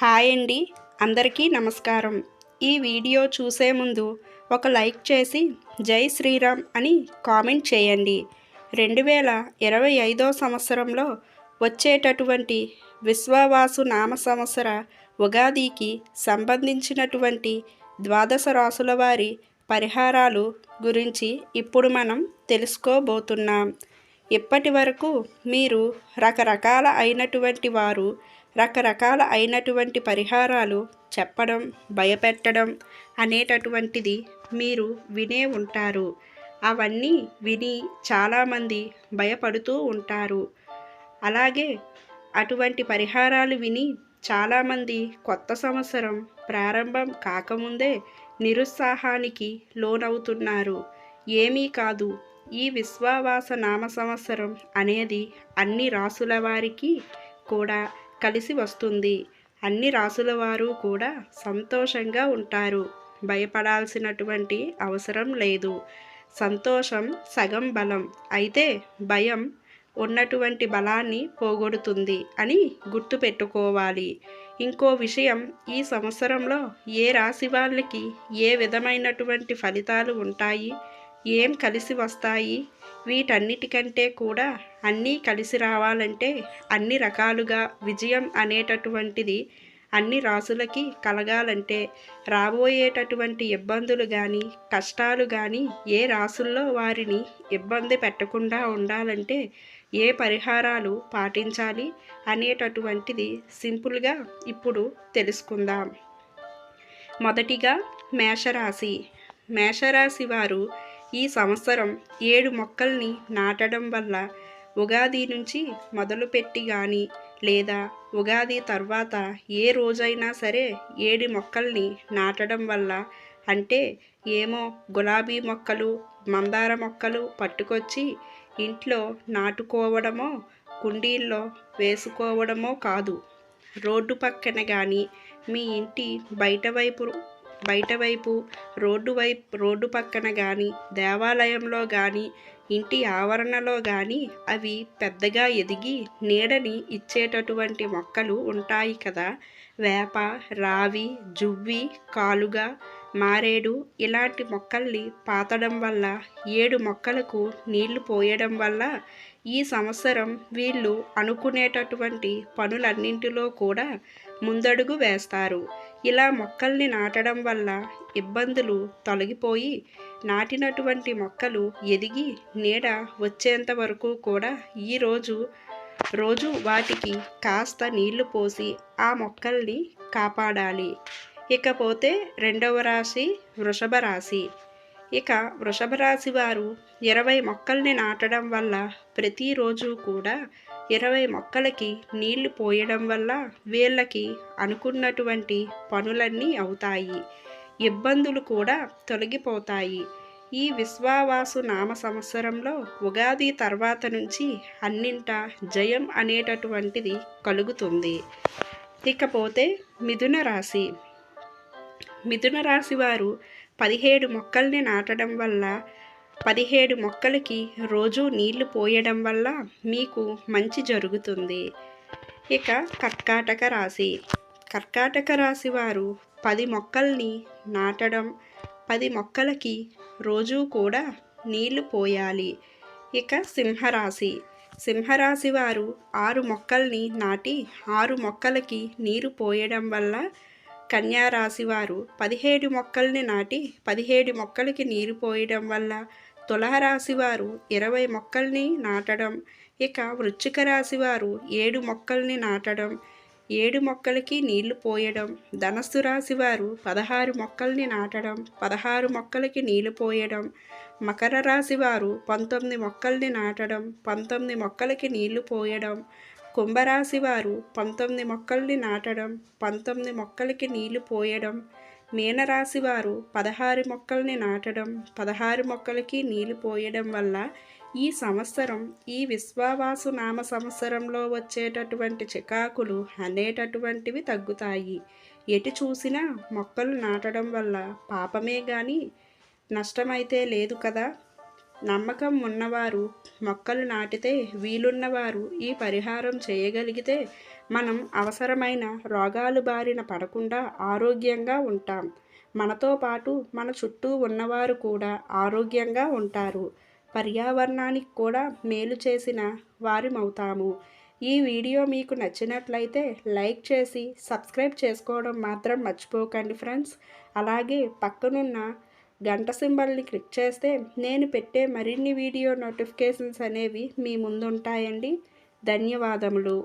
Hi అండి, అందరికీ నమస్కారం. ఈ వీడియో చూసే ముందు ఒక లైక్ చేసి జై శ్రీరామ్ అని కామెంట్ చేయండి. 2025 సంవత్సరంలో వచ్చేటటువంటి విశ్వవాసు నామ సంవత్సర ఉగాదికి సంబంధించినటువంటి ద్వాదశ రాసుల వారి పరిహారాలు గురించి ఇప్పుడు మనం తెలుసుకోబోతున్నాం. ఇప్పటి వరకు మీరు రకరకాల అయినటువంటి పరిహారాలు చెప్పడం, భయపెట్టడం అనేటటువంటిది మీరు వినే ఉంటారు. అవన్నీ విని చాలామంది భయపడుతూ ఉంటారు. అలాగే అటువంటి పరిహారాలు విని చాలామంది కొత్త సంవత్సరం ప్రారంభం కాకముందే నిరుత్సాహానికి లోనవుతున్నారు. ఏమీ కాదు, ఈ విశ్వావాస నామ సంవత్సరం అనేది అన్ని రాసుల వారికి కూడా కలిసి వస్తుంది. అన్ని రాసుల వారు కూడా సంతోషంగా ఉంటారు. భయపడాల్సినటువంటి అవసరం లేదు. సంతోషం సగం బలం, అయితే భయం ఉన్నటువంటి బలాన్ని పోగొడుతుంది అని గుర్తుపెట్టుకోవాలి. ఇంకో విషయం, ఈ సంవత్సరంలో ఏ రాశి వాళ్ళకి ఏ విధమైనటువంటి ఫలితాలు ఉంటాయి, ఏం కలిసి వస్తాయి, వీటన్నిటికంటే కూడా అన్నీ కలిసి రావాలంటే అన్ని రకాలుగా విజయం అనేటటువంటిది అన్ని రాసులకి కలగాలంటే, రాబోయేటటువంటి ఇబ్బందులు కానీ కష్టాలు కానీ ఏ రాసుల్లో వారిని ఇబ్బంది పెట్టకుండా ఉండాలంటే ఏ పరిహారాలు పాటించాలి అనేటటువంటిది సింపుల్గా ఇప్పుడు తెలుసుకుందాం. మొదటిగా మేషరాశి. మేషరాశి వారు ఈ సంవత్సరం 7 మొక్కల్ని నాటడం వల్ల ఉగాది నుంచి మొదలుపెట్టి కానీ లేదా ఉగాది తర్వాత ఏ రోజైనా సరే 7 మొక్కల్ని నాటడం వల్ల, అంటే ఏమో గులాబీ మొక్కలు, మందార మొక్కలు పట్టుకొచ్చి ఇంట్లో నాటుకోవడమో కుండీల్లో వేసుకోవడమో కాదు, రోడ్డు పక్కన కానీ మీ ఇంటి బయటవైపు రోడ్డు పక్కన కానీ దేవాలయంలో కానీ ఇంటి ఆవరణలో కానీ అవి పెద్దగా ఎదిగి నీడని ఇచ్చేటటువంటి మొక్కలు ఉంటాయి కదా. వేప, రావి, జువ్వి, కాలుగ, మారేడు ఇలాంటి మొక్కల్ని పాతడం వల్ల, 7 మొక్కలకు నీళ్లు పోయడం వల్ల ఈ సంవత్సరం వీళ్ళు అనుకునేటటువంటి పనులన్నింటిలో కూడా ముందడుగు వేస్తారు. ఇలా మొక్కల్ని నాటడం వల్ల ఇబ్బందులు తొలగిపోయి నాటినటువంటి మొక్కలు ఎదిగి నీడ వచ్చేంత వరకు కూడా రోజు వాటికి కాస్త నీళ్లు పోసి ఆ మొక్కల్ని కాపాడాలి. ఇకపోతే రెండవ రాశి వృషభ రాశి. వృషభ రాశి వారు 20 మొక్కల్ని నాటడం వల్ల, ప్రతిరోజు కూడా 20 మొక్కలకి నీళ్లు పోయడం వల్ల వీళ్ళకి అనుకున్నటువంటి పనులన్నీ అవుతాయి. ఇబ్బందులు కూడా తొలగిపోతాయి. ఈ విశ్వావాసు నామ సంవత్సరంలో ఉగాది తర్వాత నుంచి అన్నింటా జయం అనేటటువంటిది కలుగుతుంది. ఇకపోతే మిథున రాశి. మిథున రాశి వారు 17 మొక్కల్ని నాటడం వల్ల, 17 మొక్కలకి రోజు నీళ్లు పోయడం వల్ల మీకు మంచి జరుగుతుంది. కర్కాటక రాశి. కర్కాటక రాశి వారు 10 మొక్కల్ని నాటడం, 10 మొక్కలకి రోజు కూడా నీళ్లు పోయాలి. సింహరాశి. సింహరాశి వారు 6 మొక్కల్ని నాటి 6 మొక్కలకి నీరు పోయడం వల్ల, కన్యారాశి వారు 17 మొక్కల్ని నాటి 17 మొక్కలకి నీరు పోయడం వల్ల, తులారాశి వారు 20 మొక్కల్ని నాటడం, వృశ్చిక రాశి వారు 7 మొక్కల్ని నాటడం, 7 మొక్కలకి నీళ్లు పోయడం, ధనస్సు రాశి వారు 16 మొక్కల్ని నాటడం, 16 మొక్కలకి నీళ్లు పోయడం, మకర రాశి వారు 19 మొక్కల్ని నాటడం, 19 మొక్కలకి నీళ్లు పోయడం, కుంభరాశి వారు 19 మొక్కల్ని నాటడం, 19 మొక్కలకి నీళ్లు పోయడం, మీనరాశి వారు 16 మొక్కల్ని నాటడం, 16 మొక్కలకి నీళ్లు పోయడం వల్ల ఈ సంవత్సరం, ఈ విశ్వావాసు నామ సంవత్సరంలో వచ్చేటటువంటి చికాకులు అనేటటువంటివి తగ్గుతాయి. ఎటు చూసినా మొక్కలు నాటడం వల్ల పాపమే కానీ నష్టమైతే లేదు కదా. నమ్మకం ఉన్నవారు మొక్కలు నాటితే, వీలున్నవారు ఈ పరిహారం చేయగలిగితే మనం అవసరమైన రోగాలు బారిన పడకుండా ఆరోగ్యంగా ఉంటాం. మనతో పాటు మన చుట్టూ ఉన్నవారు కూడా ఆరోగ్యంగా ఉంటారు. పర్యావరణానికి కూడా మేలు చేసిన వారిమవుతాము. ఈ వీడియో మీకు నచ్చినట్లయితే లైక్ చేసి సబ్స్క్రైబ్ చేసుకోవడం మాత్రం మర్చిపోకండి ఫ్రెండ్స్. అలాగే పక్కనున్న గంట సింబల్ని క్లిక్ చేస్తే నేను పెట్టే మరిన్ని వీడియో నోటిఫికేషన్స్ అనేవి మీ ముందుంటాయండి. ధన్యవాదములు.